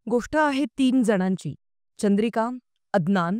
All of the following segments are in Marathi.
गोष्ट आहे 3 जणांची. चंद्रिका, अदनान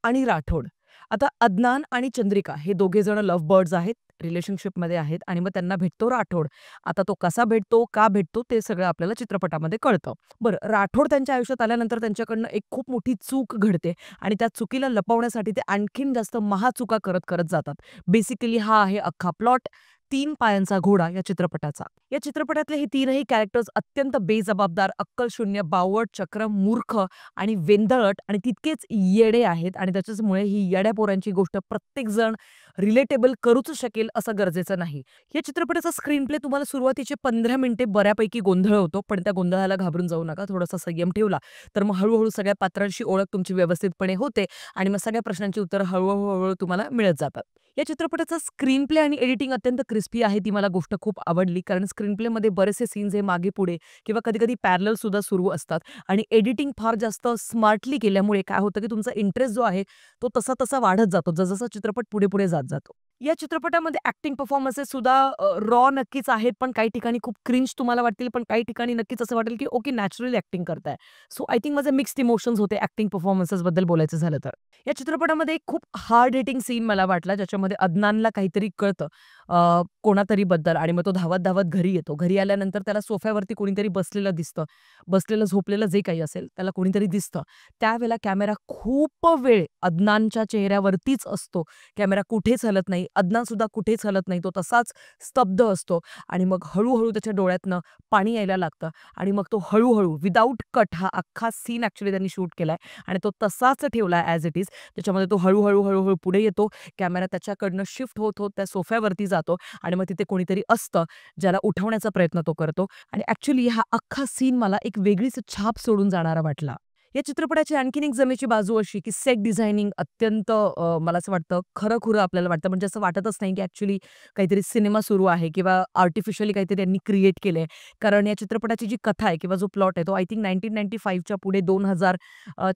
आणि राठोड. आता अदनान आणि चंद्रिका हे दोघे जण लव्ह बर्ड्स आहेत, रिलेशनशिपमध्ये आहेत आणि मग त्यांना भेटतो राठोड. आता तो कसा भेटतो, का भेटतो ते सगळं आपल्याला चित्रपटामध्ये कळतं. बरं, राठोड त्यांच्या आयुष्यात आल्यानंतर त्यांच्याकडनं एक खूप मोठी चूक घडते आणि त्या चुकीला लपवण्यासाठी ते आणखीन जास्त महाचुका करत जातात. बेसिकली हा आहे अख्खा प्लॉट 3 पायांचा घोडा या चित्रपटाचा. या चित्रपटातले हे तीनही कॅरेक्टर्स अत्यंत बेजबाबदार, अक्कलशून्य, बावळट, चक्रम, मूर्ख आणि वेंदळट आणि तितकेच येडे आहेत आणि त्याच्याचमुळे ही येड्या पोरांची गोष्ट प्रत्येकजण रिलेटेबल करूच शकेल असं गरजेचं नाही. या चित्रपटाचा स्क्रीन प्ले तुम्हाला सुरुवातीचे 15 मिनिटे बऱ्यापैकी गोंधळ होतो, पण त्या गोंधळाला घाबरून जाऊ नका. थोडासा संयम ठेवला, तर मग हळू सगळ्या पात्रांशी ओळख तुमची व्यवस्थितपणे होते आणि मग सगळ्या प्रश्नांची उत्तरं हळू तुम्हाला मिळत जातात. या चित्रपटाचा स्क्रीन प्ले आणि एडिटिंग अत्यंत क्रिस्पी आहे. ती मला गोष्ट खूप आवडली. कारण स्क्रीन प्लेमध्ये बरेचसे सीन्स हे मागे-पुढे किंवा कधी-कधी पॅरलल सुद्धा सुरू असतात आणि एडिटिंग फार जास्त स्मार्टली केल्यामुळे काय होतं, की तुमचा इंटरेस्ट जो आहे, तो तसा वाढत जातो. जसं चित्रपट पुढे जात जातो. या चित्रपटामध्ये ॲक्टिंग परफॉर्मन्सेस सुद्धा रॉ नक्कीच आहेत, पण काही ठिकाणी खूप क्रिंज तुम्हाला वाटतील, पण काही ठिकाणी नक्कीच असं वाटेल, की ओके नॅचरली ॲक्टिंग करताय. सो आय थिंक माझे मिक्स्ड इमोशन्स होते ॲक्टिंग परफॉर्मन्सेसबद्दल बोलायचं झालं तर. या चित्रपटामध्ये एक खूप हार्ड हिटिंग सीन मला वाटला, ज्याच्यामध्ये अदनानला काहीतरी कळतं कोणातरी बद्दल आणि मग तो धावत घरी येतो. घरी आल्यानंतर त्याला सोफ्यावरती कोणीतरी बसलेलं दिसतं. बसलेलं, झोपलेलं जे काही असेल, त्याला कोणीतरी दिसतं. त्यावेळेला कॅमेरा खूप वेळ अदनानच्या चेहऱ्यावरतीच असतो. कॅमेरा कुठेच हलत नाही. अदनान सुद्धा कुठेच हलत नाही. तो तसाच स्तब्ध असतो आणि मग हळू त्याच्या डोळ्यातनं पाणी यायला लागतं आणि मग तो हळू विदाऊट कट हा अख्खा सीन ॲक्चुअली त्यांनी शूट केलाय आणि तो तसाच ठेवलाय ॲज इट इज. त्याच्यामध्ये तो हळू पुढे येतो. कॅमेरा त्याच्याकडनं शिफ्ट होत त्या सोफ्यावरती जातो आणि मग तिथे कोणीतरी असतं, ज्याला उठवण्याचा प्रयत्न तो करतो आणि ॲक्चुअली हा अख्खा सीन मला एक वेगळीच छाप सोडून जाणारा वाटला. या चित्रपटाची आणखीन एक जमेची बाजू अशी, की सेट डिझायनिंग अत्यंत मला असं वाटतं खरं-खुरं आपल्याला वाटतं. म्हणजे असं वाटतच नाही, की ॲक्चुअली काहीतरी सिनेमा सुरू आहे किंवा आर्टिफिशियली काहीतरी त्यांनी क्रिएट केलंय. कारण या चित्रपटाची जी कथा आहे किंवा जो प्लॉट आहे, तो आय थिंक 1995 च्या पुढे 2000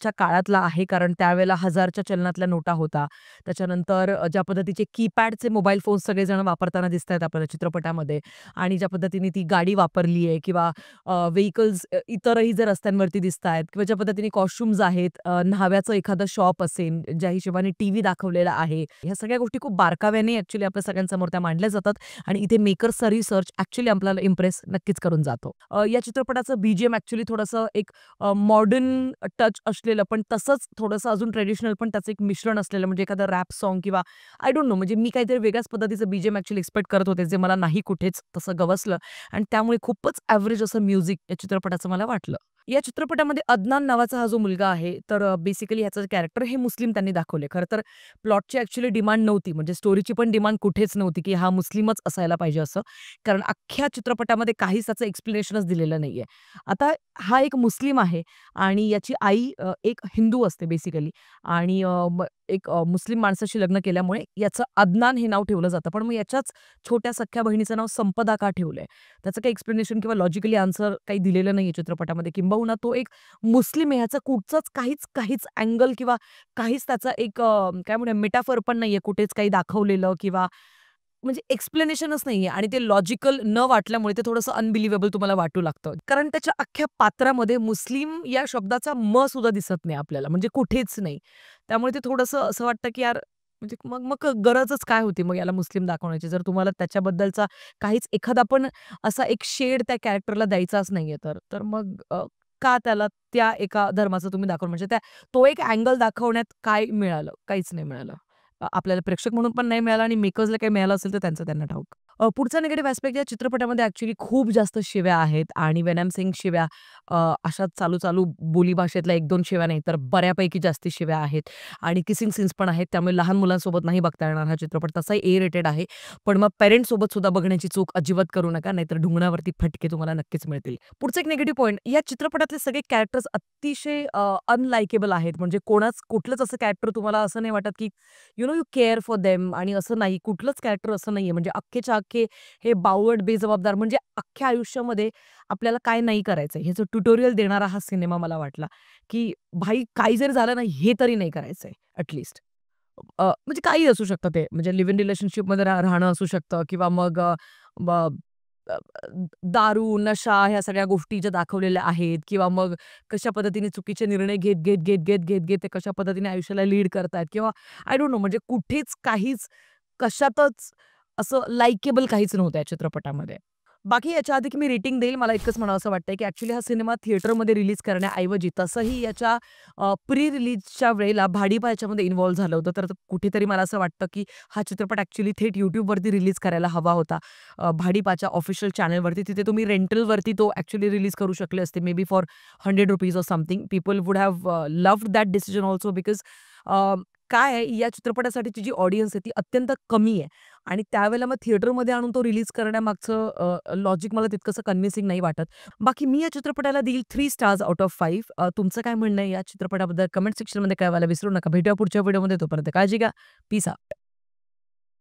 च्या काळातला आहे. कारण त्यावेळेला 1000च्या चलनातल्या नोटा होता. त्याच्यानंतर ज्या पद्धतीचे कीपॅडचे मोबाईल फोन्स सगळेजण वापरताना दिसतायत आपल्याला चित्रपटामध्ये आणि ज्या पद्धतीने ती गाडी वापरली आहे किंवा व्हेइकल्स इतरही जर रस्त्यांवरती दिसतायत किंवा ज्या पद्धतीने कॉस्ट्यूम्स आहेत, न्हाव्याचं एखादं शॉप असेल, ज्या हिशोबाने टीव्ही दाखवलेला आहे. ह्या सगळ्या गोष्टी खूप बारकाव्याने ॲक्चुअली आपल्या सगळ्यांसमोर त्या मांडल्या जातात आणि इथे मेकर्सचा रिसर्च ॲक्चुअली आपल्याला इम्प्रेस नक्कीच करून जातो. या चित्रपटाचं बीजीएम ॲक्चुअली थोडंसं एक मॉडर्न टच असलेलं, पण तसंच थोडंसं अजून ट्रेडिशनल पण त्याचं एक मिश्रण असलेलं, म्हणजे एखादं रॅप सॉन्ग किंवा आय डोंट नो, म्हणजे मी काहीतरी वेगळ्याच पद्धतीचं बीजीएम ॲक्चुअली एक्सपेक्ट करत होते, जे मला नाही कुठेच तसं गवसलं आणि त्यामुळे खूपच एव्हरेज असं म्युझिक या चित्रपटाचं मला वाटलं. या चित्रपटामध्ये अदनान नावाचा हा जो मुलगा आहे, तर बेसिकली ह्याचं कॅरेक्टर हे मुस्लिम त्यांनी दाखवले. खरं तर प्लॉटची ॲक्चुअली डिमांड नव्हती, म्हणजे स्टोरीची पण डिमांड कुठेच नव्हती, की हा मुस्लिमच असायला पाहिजे असं. कारण अख्ख्या चित्रपटामध्ये काहीच त्याचं एक्सप्लेनेशनच दिलेलं नाहीये. आता हा एक मुस्लिम आहे आणि याची आई एक हिंदू असते बेसिकली आणि एक मुस्लिम माणसाशी लग्न केल्यामुळे याचं अदनान हे नाव ठेवलं जातं. पण मग याच्याच छोट्या सख्ख्या बहिणीचं नाव संपदा का ठेवलंय? त्याचं काही एक्सप्लेनेशन किंवा लॉजिकली आन्सर काही दिलेलं नाहीये चित्रपटामध्ये. किंबहुना तो एक मुस्लिम आहे ह्याचा कुठचाच काहीच अँगल किंवा काहीच त्याचा एक काय म्हणूया मेटाफर पण नाहीये कुठेच काही दाखवलेलं किंवा म्हणजे एक्सप्लेनेशनच नाहीये आणि ते लॉजिकल न वाटल्यामुळे ते थोडंसं अनबिलिव्हेबल तुम्हाला वाटू लागतं. कारण त्याच्या अख्ख्या पात्रामध्ये मुस्लिम या शब्दाचा म सुद्धा दिसत नाही आपल्याला, म्हणजे कुठेच नाही. त्यामुळे ते थोडंसं असं वाटतं, की यार म्हणजे मग गरजच काय होती मग याला मुस्लिम दाखवण्याची? जर तुम्हाला त्याच्याबद्दलचा काहीच एखादा पण असा एक शेड त्या कॅरेक्टरला द्यायचाच नाहीये तर. तर मग का त्याला त्या एका धर्माचं तुम्ही दाखवलं म्हणजे तो एक अँगल दाखवण्यात काय मिळालं? काहीच नाही मिळालं. आपल्याला प्रेक्षक म्हणून पण नाही मिळाला आणि मेकर्सला काही मिळालं असेल तर त्यांचं त्यांना ठाऊक. पुढचा निगेटिव्ह ॲस्पेक्ट या चित्रपटामध्ये ॲक्चुअली खूप जास्त शिव्या आहेत आणि वेन आय एम शिव्या अशाच चालू बोलीभाषेतल्या 1-2 शिव्या नाही तर बऱ्यापैकी जास्ती शिव्या आहेत आणि किसिंग सीन्स पण आहेत. त्यामुळे लहान मुलांसोबत नाही बघता येणार हा चित्रपट. तसाही ए रेटेड आहे. पण मग पेरेंट्ससोबत सुद्धा बघण्याची चूक अजिबात करू नका, नाहीतर ढुंगणावरती फटके तुम्हाला नक्कीच मिळतील. पुढचं एक निगेटिव्ह पॉइंट या चित्रपटातले सगळे कॅरेक्टर्स अतिशय अनलाइकेबल आहेत. म्हणजे कुठलंच असं कॅरेक्टर तुम्हाला असं नाही वाटत, की यू केअर फॉर देम आणि असं नाही. कुठलंच कॅरेक्टर असं नाहीये. म्हणजे अख्खेच्या अख्खे हे बावळट, बेजबाबदार म्हणजे अख्ख्या आयुष्यामध्ये आपल्याला काय नाही करायचंय ह्याचं ट्युटोरियल देणारा हा सिनेमा मला वाटला, की भाई काही जरी झालं ना, हे तरी नाही करायचंय ॲट म्हणजे काहीही असू शकतं ते. म्हणजे लिव्ह इन रिलेशनशिपमध्ये राहणं असू शकतं किंवा मग अ, अ, दारू, नशा ह्या सगळ्या गोष्टी ज्या दाखवलेल्या आहेत किंवा मग कशा पद्धतीने चुकीचे निर्णय घेत ते कशा पद्धतीने आयुष्याला लीड करतायत किंवा आय डोंट नो म्हणजे कुठेच काहीच कशातच असं लाइकेबल काहीच नव्हतं या चित्रपटामध्ये. बाकी याच्या आधी की मी रेटिंग देईल मला इतकंच म्हणावसं वाटतंय, की ॲक्चुअली हा सिनेमा थिएटरमध्ये रिलीज करण्याऐवजी तसंही याच्या प्री रिलीजच्या वेळेला भाडीपा याच्यामध्ये इन्व्हॉल्व झालं होतं. तर कुठेतरी मला असं वाटतं, की हा चित्रपट ॲक्चुअली थेट YouTubeवरती रिलीज करायला हवा होता. भाडीपाच्या ऑफिशियल चॅनलवरती. तिथे तुम्ही रेंटलवरती तो ॲक्चुअली रिलीज करू शकले असते. May be for ₹100 or something. People would have loved that decision also because काय आहे या चित्रपटासाठीची जी ऑडियन्स आहे ती अत्यंत कमी आहे आणि त्यावेळेला मग थिएटरमध्ये आणून तो रिलीज करण्यामागचं लॉजिक मला तितकंसं कन्विन्सिंग नाही वाटत. बाकी मी या चित्रपटाला देईल 3 स्टार्स आउट ऑफ 5. तुमचं काय म्हणणं आहे या चित्रपटाबद्दल कमेंट सेक्शनमध्ये कळवायला विसरू नका. भेटूया पुढच्या व्हिडिओमध्ये. तोपर्यंत काळजी घ्या. Peace out.